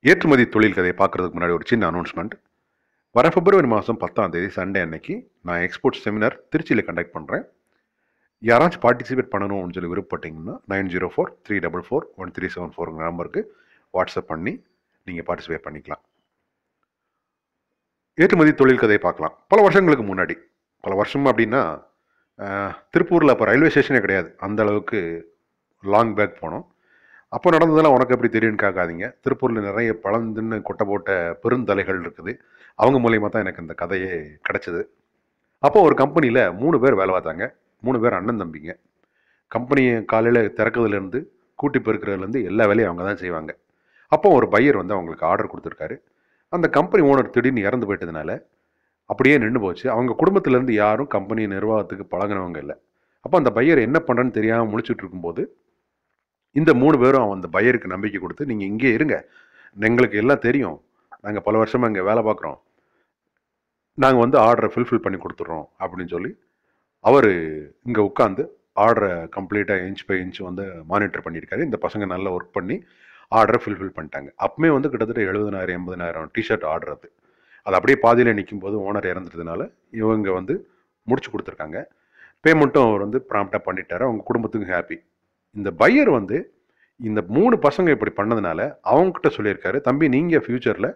ஏற்றுமதி தொழில் கதையை பார்க்குறதுக்கு முன்னாடி ஒரு சின்ன அனௌன்ஸ்மெண்ட். வர பிப்ரவரி மாதம் 10ஆம் தேதி சண்டே அன்னைக்கு நான் எக்ஸ்போர்ட் செமினார் திருச்சியில் கண்டக்ட் பண்ணுறேன். யாராச்சும் பார்ட்டிசிபேட் பண்ணணும்னு சொல்லி விருப்பப்பட்டீங்கன்னா 9043441374 நம்பருக்கு வாட்ஸ்அப் பண்ணி நீங்கள் பார்ட்டிசிபேட் பண்ணிக்கலாம். ஏற்றுமதி தொழில் கதையை பார்க்கலாம். பல வருஷங்களுக்கு முன்னாடி, பல வருஷம் அப்படின்னா திருப்பூரில் அப்போ ரயில்வே ஸ்டேஷனே கிடையாது, அந்த அளவுக்கு லாங் பேக் போனோம். அப்போ நடந்ததெல்லாம் உனக்கு எப்படி தெரியும்னு கேட்காதீங்க. திருப்பூரில் நிறைய பழந்துன்னு கொட்டை போட்ட பெருந்தலைகள் இருக்குது. அவங்க மூலியமாக தான் எனக்கு இந்த கதையே கிடச்சிது. அப்போ ஒரு கம்பெனியில் 3 பேர் வேலை பார்த்தாங்க. 3 பேர் அண்ணன் தம்பிங்க. கம்பெனியை காலையில் திறக்கிறதுலேருந்து கூட்டி பெருக்கிறதுலேருந்து எல்லா வேலையும் அவங்க தான் செய்வாங்க. அப்போ ஒரு பையர் வந்து அவங்களுக்கு ஆர்டர் கொடுத்துருக்காரு. அந்த கம்பெனி ஓனர் திடீர்னு இறந்து போயிட்டதுனால அப்படியே நின்று போச்சு. அவங்க குடும்பத்திலேருந்து யாரும் கம்பெனி நிர்வாகத்துக்கு பழகினவங்க இல்லை. அப்போ அந்த பையர் என்ன பண்ணுறன்னு தெரியாமல் முழிச்சுட்டு இருக்கும்போது இந்த 3 பேரும் அந்த பையருக்கு நம்பிக்கை கொடுத்து, நீங்கள் இங்கே இருங்க, எங்களுக்கு எல்லாம் தெரியும், நாங்கள் பல வருஷமாக இங்கே வேலை பார்க்குறோம், நாங்கள் வந்து ஆர்டரை ஃபுல்ஃபில் பண்ணி கொடுத்துட்றோம் அப்படின்னு சொல்லி அவர் இங்கே உட்காந்து ஆர்டரை கம்ப்ளீட்டாக இன்ச் பை இன்ச் வந்து மானிட்டர் பண்ணியிருக்காரு. இந்த பசங்க நல்லா ஒர்க் பண்ணி ஆர்டரை ஃபுல்ஃபில் பண்ணிட்டாங்க. அப்பவுமே வந்து கிட்டத்தட்ட 70,000 80,000 டிஷர்ட் ஆர்டர் அது அப்படியே பாதியில் நிற்கும் போது ஓனர் இறந்துட்டதுனால இவங்க வந்து முடிச்சு கொடுத்துருக்காங்க. பேமெண்ட்டும் அவர் வந்து ப்ராம்ப்டாக பண்ணிட்டாரு. அவங்க குடும்பத்துக்கும் ஹாப்பி. இந்த பையர் வந்து இந்த 3 பசங்க இப்படி பண்ணதுனால அவங்ககிட்ட சொல்லியிருக்காரு, தம்பி நீங்கள் ஃப்யூச்சரில்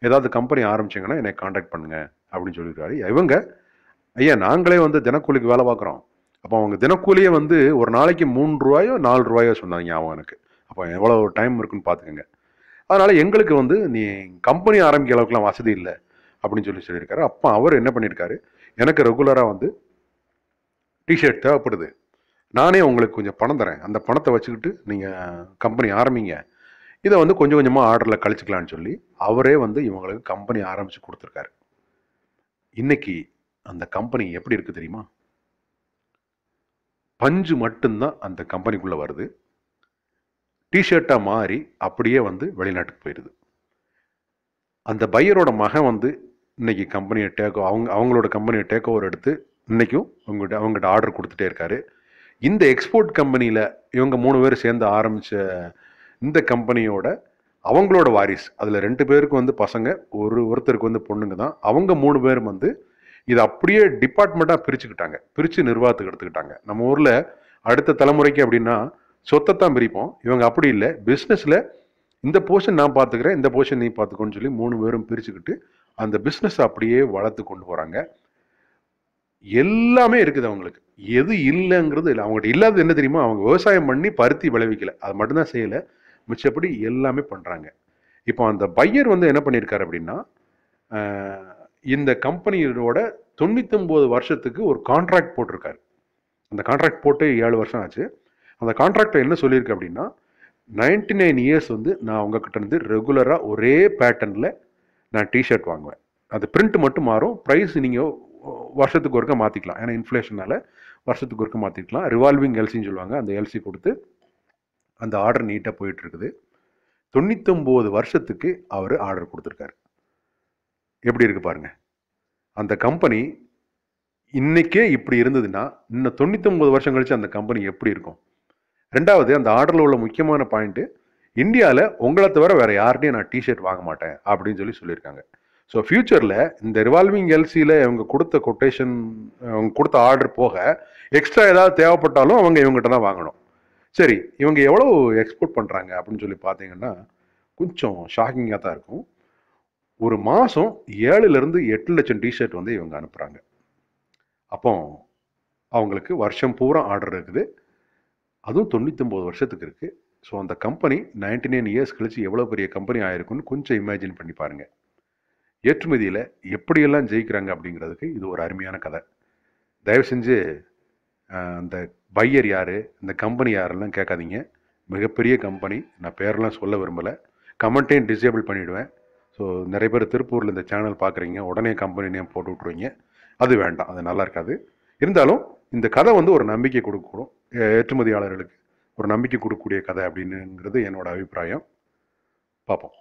ஏதாவது கம்பெனி ஆரம்பிச்சிங்கன்னா என்னை காண்டாக்ட் பண்ணுங்க அப்படின்னு சொல்லியிருக்காரு. இவங்க, ஐயா நாங்களே வந்து தினக்கூலிக்கு வேலை பார்க்குறோம். அப்போ அவங்க தினக்கூலியே வந்து ஒரு நாளைக்கு 3 ரூபாயோ 4 ரூபாயோ சொன்னாங்க அவன் எனக்கு. அப்போ எவ்வளோ டைம் இருக்குன்னு பார்த்துக்கோங்க. அதனால் எங்களுக்கு வந்து நீ கம்பெனி ஆரம்பிக்க அளவுக்குலாம் வசதி இல்லை அப்படின்னு சொல்லியிருக்காரு. அப்போ அவர் என்ன பண்ணியிருக்காரு, எனக்கு ரெகுலராக வந்து டிஷர்ட் தேவைப்படுது, நானே உங்களுக்கு கொஞ்சம் பணம் தரேன், அந்த பணத்தை வச்சுக்கிட்டு நீங்கள் கம்பெனி ஆரம்பிங்க, இதை வந்து கொஞ்சம் கொஞ்சமாக ஆர்டரில் கழிச்சிக்கலான்னு சொல்லி அவரே வந்து இவங்களுக்கு கம்பெனி ஆரம்பித்து கொடுத்துருக்காரு. இன்னைக்கு அந்த கம்பெனி எப்படி இருக்குது தெரியுமா? பஞ்சு மட்டும்தான் அந்த கம்பெனிக்குள்ளே வருது. டிஷர்ட்டாக மாறி அப்படியே வந்து வெளிநாட்டுக்கு போயிடுது. அந்த பையரோட மகன் வந்து இன்னைக்கு கம்பெனியை அவங்களோட கம்பெனியை டேக் ஓவர் எடுத்து இன்னைக்கும் அவங்ககிட்ட ஆர்டர் கொடுத்துட்டே இருக்காரு. இந்த எக்ஸ்போர்ட் கம்பெனியில் இவங்க 3 பேர் சேர்ந்து ஆரம்பித்த இந்த கம்பெனியோட அவங்களோட வாரிஸ், அதில் 2 பேருக்கு வந்து பசங்க, ஒருத்தருக்கு வந்து பொண்ணுங்க தான். அவங்க 3 பேரும் வந்து இதை அப்படியே டிபார்ட்மெண்ட்டாக பிரிச்சுக்கிட்டாங்க, பிரித்து நிர்வாகத்துக்கு எடுத்துக்கிட்டாங்க. நம்ம ஊரில் அடுத்த தலைமுறைக்கு அப்படின்னா சொத்தை தான் பிரிப்போம். இவங்க அப்படி இல்லை, பிஸ்னஸில் இந்த போர்ஷன் நான் பார்த்துக்கிறேன், இந்த போர்ஷன் நீ பார்த்துக்கோன்னு சொல்லி 3 பேரும் பிரிச்சுக்கிட்டு அந்த பிஸ்னஸ் அப்படியே வளர்த்து கொண்டு போகிறாங்க. எல்லாமே இருக்குது அவங்களுக்கு, எது இல்லைங்கிறது இல்லை. அவங்ககிட்ட இல்லாதது என்ன தெரியுமா? அவங்க விவசாயம் பண்ணி பருத்தி விளைவிக்கல, அது மட்டும்தான் செய்யலை, மிச்சப்படி எல்லாமே பண்ணுறாங்க. இப்போ அந்த பையர் வந்து என்ன பண்ணியிருக்காரு அப்படின்னா, இந்த கம்பெனியோட 99 வருஷத்துக்கு ஒரு கான்ட்ராக்ட் போட்டிருக்காரு. அந்த கான்ட்ராக்ட் போட்டு 7 வருஷம் ஆச்சு. அந்த கான்ட்ராக்டில் என்ன சொல்லியிருக்கு அப்படின்னா, 99 இயர்ஸ் வந்து நான் உங்ககிட்ட இருந்து ரெகுலராக ஒரே பேட்டர்னில் நான் டிஷர்ட் வாங்குவேன். அது பிரிண்ட் மட்டும் மாறும், ப்ரைஸ் நீங்கள் வருஷத்துக்கு ஒருக்க மாற்றிக்கலாம். ஏன்னா இன்ஃப்ளேஷனால் வருஷத்துக்கு ஒருக்க மாற்றிக்கலாம். ரிவால்விங் எல்சின்னு சொல்லுவாங்க. அந்த எல்சி கொடுத்து அந்த ஆர்டர் நீட்டாக போயிட்டுருக்குது. 99 வருஷத்துக்கு அவர் ஆர்டர் கொடுத்துருக்காரு. எப்படி இருக்குது பாருங்கள். அந்த கம்பெனி இன்றைக்கே இப்படி இருந்ததுன்னா இன்னும் 99 வருஷம் கழிச்சு அந்த கம்பெனி எப்படி இருக்கும்? ரெண்டாவது, அந்த ஆர்டரில் உள்ள முக்கியமான பாயிண்ட்டு, இந்தியாவில் உங்களை தவிர வேறு யார்கிட்டையும் நான் டிஷர்ட் வாங்க மாட்டேன் அப்படின்னு சொல்லியிருக்காங்க. ஸோ ஃப்யூச்சரில் இந்த ரிவால்விங் எல்சியில் இவங்க கொடுத்த கொட்டேஷன், அவங்க கொடுத்த ஆர்டர் போக எக்ஸ்ட்ரா ஏதாவது தேவைப்பட்டாலும் அவங்க இவங்ககிட்ட தான் வாங்கணும். சரி, இவங்க எவ்வளோ எக்ஸ்போர்ட் பண்ணுறாங்க அப்படின்னு சொல்லி பார்த்தீங்கன்னா கொஞ்சம் ஷாக்கிங்காக தான் இருக்கும். ஒரு மாதம் 7 to 8 லட்சம் டிஷர்ட் வந்து இவங்க அனுப்புகிறாங்க. அப்போ அவங்களுக்கு வருஷம் பூரா ஆர்டர் இருக்குது, அதுவும் 99 வருஷத்துக்கு இருக்குது. ஸோ அந்த கம்பெனி 99 இயர்ஸ் கழிச்சு எவ்வளோ பெரிய கம்பெனி ஆயிருக்குன்னு கொஞ்சம் இமேஜின் பண்ணி பாருங்கள். ஏற்றுமதியில் எப்படியெல்லாம் ஜெயிக்கிறாங்க அப்படிங்கிறதுக்கு இது ஒரு அருமையான கதை. தயவு செஞ்சு அந்த பையர் யார், இந்த கம்பெனி யாரெல்லாம் கேட்காதீங்க. மிகப்பெரிய கம்பெனி, நான் பேரெல்லாம் சொல்ல விரும்பலை, கமெண்ட்டையும் டிசேபிள் பண்ணிவிடுவேன். ஸோ நிறைய பேர் திருப்பூரில் இந்த சேனல் பார்க்குறீங்க, உடனே கம்பெனி நேம் போட்டு விட்ருவீங்க. அது வேண்டாம், அது நல்லா இருக்காது. இருந்தாலும் இந்த கதை வந்து ஒரு நம்பிக்கை கொடுக்கணும், ஏற்றுமதியாளர்களுக்கு ஒரு நம்பிக்கை கொடுக்கக்கூடிய கதை அப்படின்னுங்கிறது என்னோட அபிப்பிராயம். பார்ப்போம்.